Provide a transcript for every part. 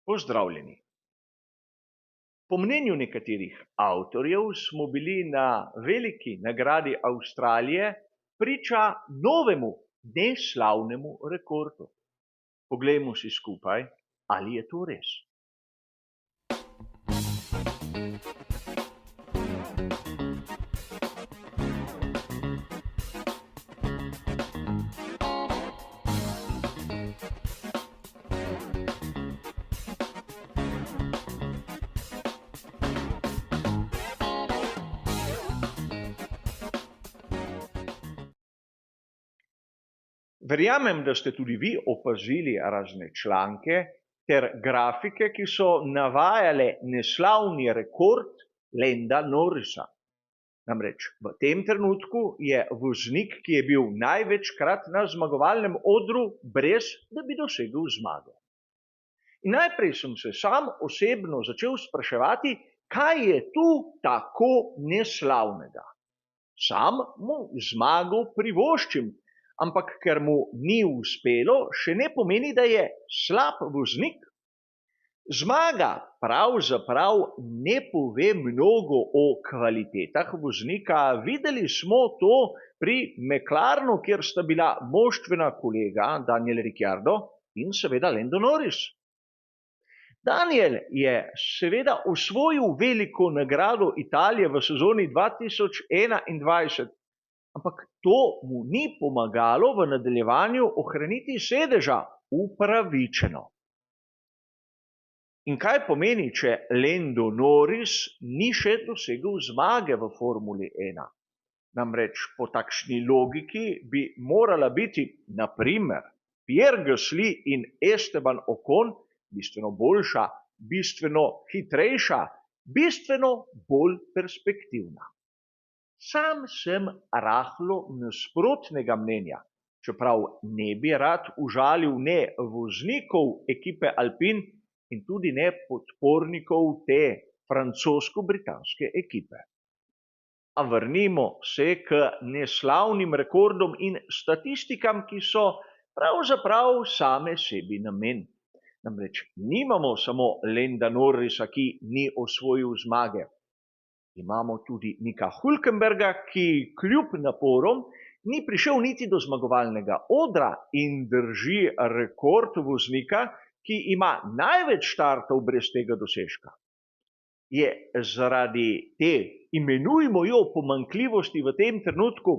Pozdravljeni. Po mnenju nekaterih avtorjev smo bili na veliki nagradi Avstralije priča novemu neslavnemu rekordu. Poglejmo si skupaj, ali je to res. Verjamem, da ste tudi vi opazili razne članke ter grafike, ki so navajale neslavni rekord Landa Norrisa. Namreč v tem trenutku je voznik, ki je bil največkrat na zmagovalnem odru, brez da bi dosegel zmago. In najprej sem se sam osebno začel spraševati, kaj je tu tako neslavnega. Sam mu zmago privoščim, ampak ker mu ni uspelo, še ne pomeni, da je slab voznik. Zmaga pravzaprav ne pove mnogo o kvalitetah voznika. Videli smo to pri McLarenu, kjer sta bila moštvena kolega Daniel Ricciardo in seveda Lando Norris. Daniel je seveda osvojil veliko nagrado Italije v sezoni 2021, ampak to mu ni pomagalo v nadaljevanju ohraniti sedeža upravičeno. In kaj pomeni, če Lando Norris ni še dosegel zmage v Formuli 1? Namreč po takšni logiki bi morala biti, na primer, Pierre Gasly in Esteban Ocon bistveno boljša, bistveno hitrejša, bistveno bolj perspektivna. Sam sem rahlo nasprotnega mnenja, čeprav ne bi rad užalil ne voznikov ekipe Alpine in tudi ne podpornikov te francosko-britanske ekipe. A vrnimo se k neslavnim rekordom in statistikam, ki so pravzaprav same sebi namen. Namreč nimamo samo Landa Norrisa, ki ni osvojil zmage. Imamo tudi Nika Hülkenberga, ki kljub naporom ni prišel niti do zmagovalnega odra in drži rekord voznika, ki ima največ štartov brez tega dosežka. Je zaradi te, imenujmo jo, pomanjkljivosti v tem trenutku,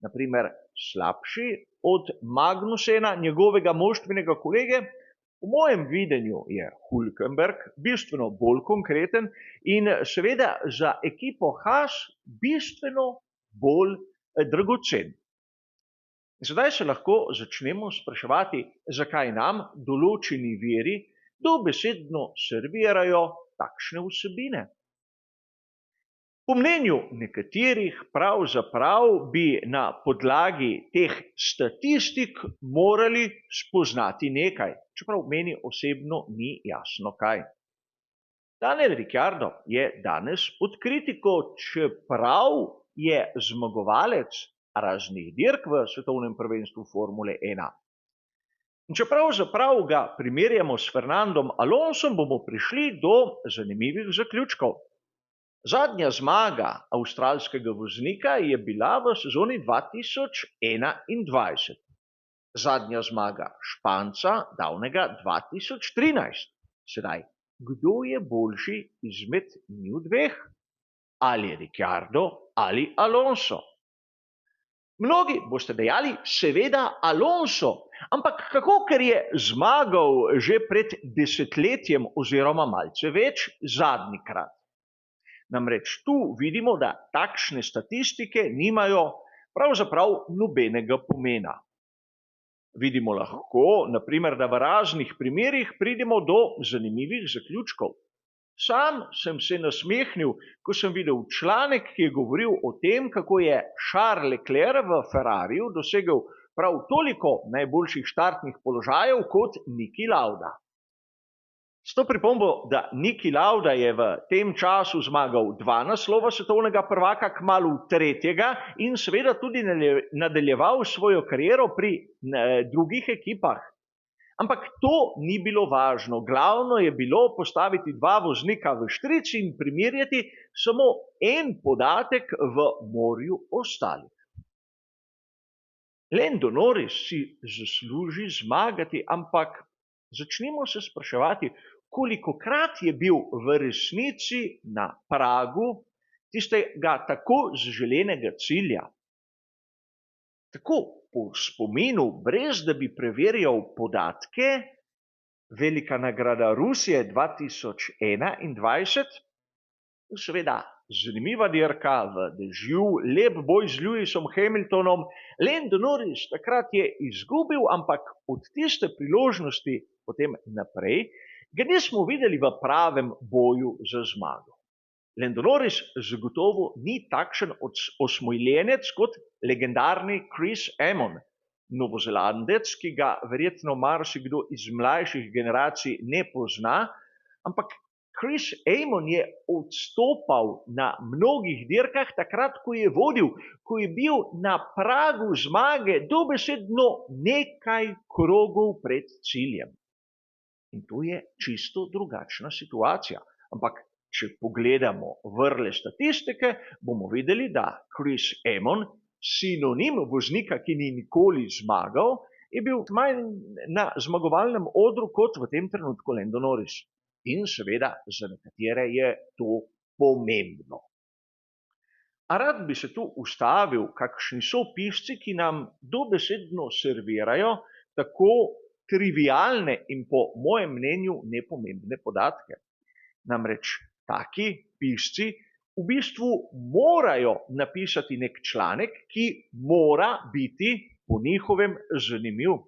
na primer, slabši od Magnusena, njegovega moštvenega kolege? V mojem videnju je Hülkenberg bistveno bolj konkreten in seveda za ekipo Haas bistveno bolj dragocen. Sedaj se lahko začnemo spraševati, zakaj nam določeni viri dobesedno servirajo takšne vsebine. Po mnenju nekaterih pravzaprav bi na podlagi teh statistik morali spoznati nekaj, čeprav meni osebno ni jasno kaj. Daniel Ricciardo je danes pod kritiko, čeprav je zmagovalec raznih dirk v svetovnem prvenstvu Formule 1. In čeprav ga primerjamo s Fernandom Alonsom, bomo prišli do zanimivih zaključkov. Zadnja zmaga avstralskega voznika je bila v sezoni 2021. Zadnja zmaga Španca davnega 2013. Sedaj, kdo je boljši izmed njiju dveh? Ali Ricciardo ali Alonso? Mnogi boste dejali, seveda Alonso, ampak kako, ker je zmagal že pred desetletjem oziroma malce več zadnjikrat? Namreč tu vidimo, da takšne statistike nimajo pravzaprav nobenega pomena. Vidimo lahko, na primer, da v raznih primerih pridemo do zanimivih zaključkov. Sam sem se nasmehnil, ko sem videl članek, ki je govoril o tem, kako je Charles Leclerc v Ferrariju dosegel prav toliko najboljših štartnih položajev kot Niki Lauda. S to pripombo, da Niki Lauda je v tem času zmagal 2 naslova svetovnega prvaka, kmalu 3. in seveda tudi nadaljeval svojo kariero pri drugih ekipah. Ampak to ni bilo važno. Glavno je bilo postaviti dva voznika v štric in primerjati samo en podatek v morju ostalih. Lando Norris si zasluži zmagati, ampak začnimo se spraševati, kolikokrat je bil v resnici na pragu tistega tako zaželenega cilja. Tako po spominu, brez da bi preverjal podatke, Velika nagrada Rusije 2021, seveda zanimiva dirka v dežju, lep boj z Lewisom Hamiltonom. Lando Norris takrat je izgubil, ampak od tiste priložnosti potem naprej ga nismo videli v pravem boju za zmago. Lando Norris zagotovo ni takšen osmojljenec kot legendarni Chris Amon, Novozelandec, ki ga verjetno marsikdo iz mlajših generacij ne pozna, ampak Chris Amon je odstopal na mnogih dirkah takrat, ko je vodil, ko je bil na pragu zmage dobesedno nekaj krogov pred ciljem. In to je čisto drugačna situacija. Ampak če pogledamo vrle statistike, bomo videli, da Chris Amon, sinonim voznika, ki ni nikoli zmagal, je bil manj na zmagovalnem odru kot v tem trenutku Lando Norris. In seveda za nekatere je to pomembno. A rad bi se tu ustavil, kakšni so pisci, ki nam dobesedno servirajo tako trivialne in po mojem mnenju nepomembne podatke. Namreč taki pisci v bistvu morajo napisati nek članek, ki mora biti po njihovem zanimiv.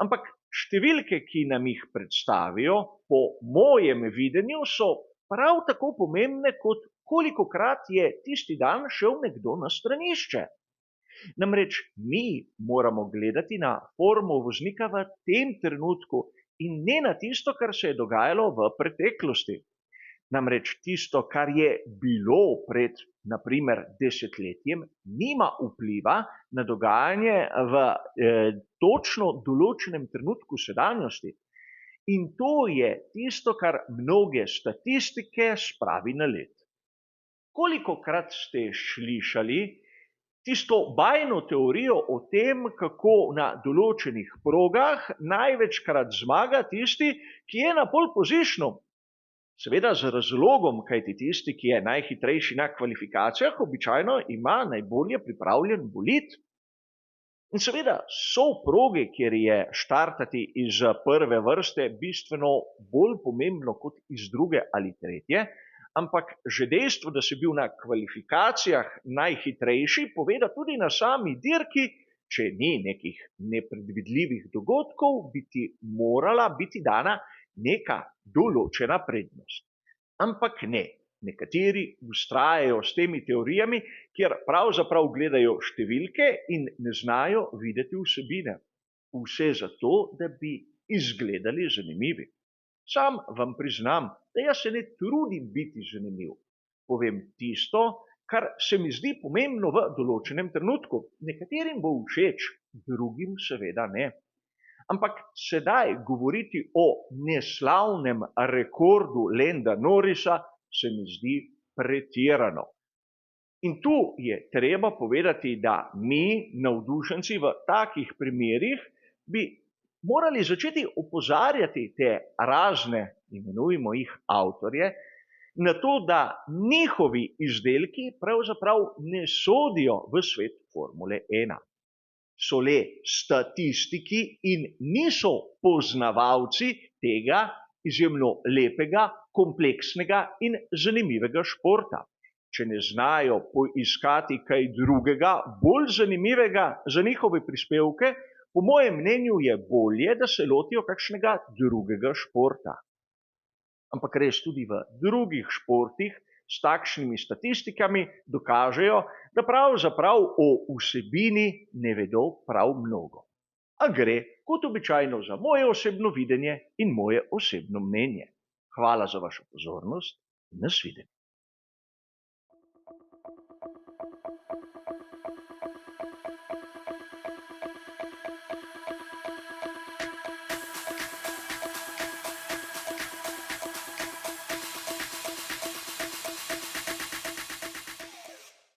Ampak številke, ki nam jih predstavijo, po mojem videnju so prav tako pomembne, kot kolikokrat je tisti dan šel nekdo na stranišče. Namreč mi moramo gledati na formo voznika v tem trenutku in ne na tisto, kar se je dogajalo v preteklosti. Namreč tisto, kar je bilo pred, naprimer, desetletjem, nima vpliva na dogajanje v točno določenem trenutku sedanjosti. In to je tisto, kar mnoge statistike spravi na led. Kolikokrat ste slišali tisto bajno teorijo o tem, kako na določenih progah največkrat zmaga tisti, ki je na pole positionu? Seveda z razlogom, kajti tisti, ki je najhitrejši na kvalifikacijah, običajno ima najbolje pripravljen bolid. In seveda so proge, kjer je štartati iz prve vrste bistveno bolj pomembno kot iz druge ali tretje, ampak že dejstvo, da si bil na kvalifikacijah najhitrejši, poveda tudi na sami dirki, če ni nekih nepredvidljivih dogodkov, bi ti morala biti dana neka določena prednost. Ampak ne, nekateri vztrajajo s temi teorijami, kjer pravzaprav gledajo številke in ne znajo videti vsebine. Vse zato, da bi izgledali zanimivi. Sam vam priznam, da jaz se ne trudim biti zanimiv. Povem tisto, kar se mi zdi pomembno v določenem trenutku. Nekaterim bo všeč, drugim seveda ne. Ampak sedaj govoriti o neslavnem rekordu Landa Norrisa se mi zdi pretirano. In tu je treba povedati, da mi, navdušenci v takih primerih, bi morali začeti opozarjati te razne, imenujmo jih avtorje, na to, da njihovi izdelki pravzaprav ne sodijo v svet Formule 1. So le statistiki in niso poznavalci tega izjemno lepega, kompleksnega in zanimivega športa. Če ne znajo poiskati kaj drugega, bolj zanimivega za njihove prispevke, po mojem mnenju je bolje, da se lotijo kakšnega drugega športa. Ampak res tudi v drugih športih s takšnimi statistikami dokažejo, da pravzaprav o vsebini ne vedo prav mnogo. A gre, kot običajno, za moje osebno videnje in moje osebno mnenje. Hvala za vašo pozornost in nasvidenje.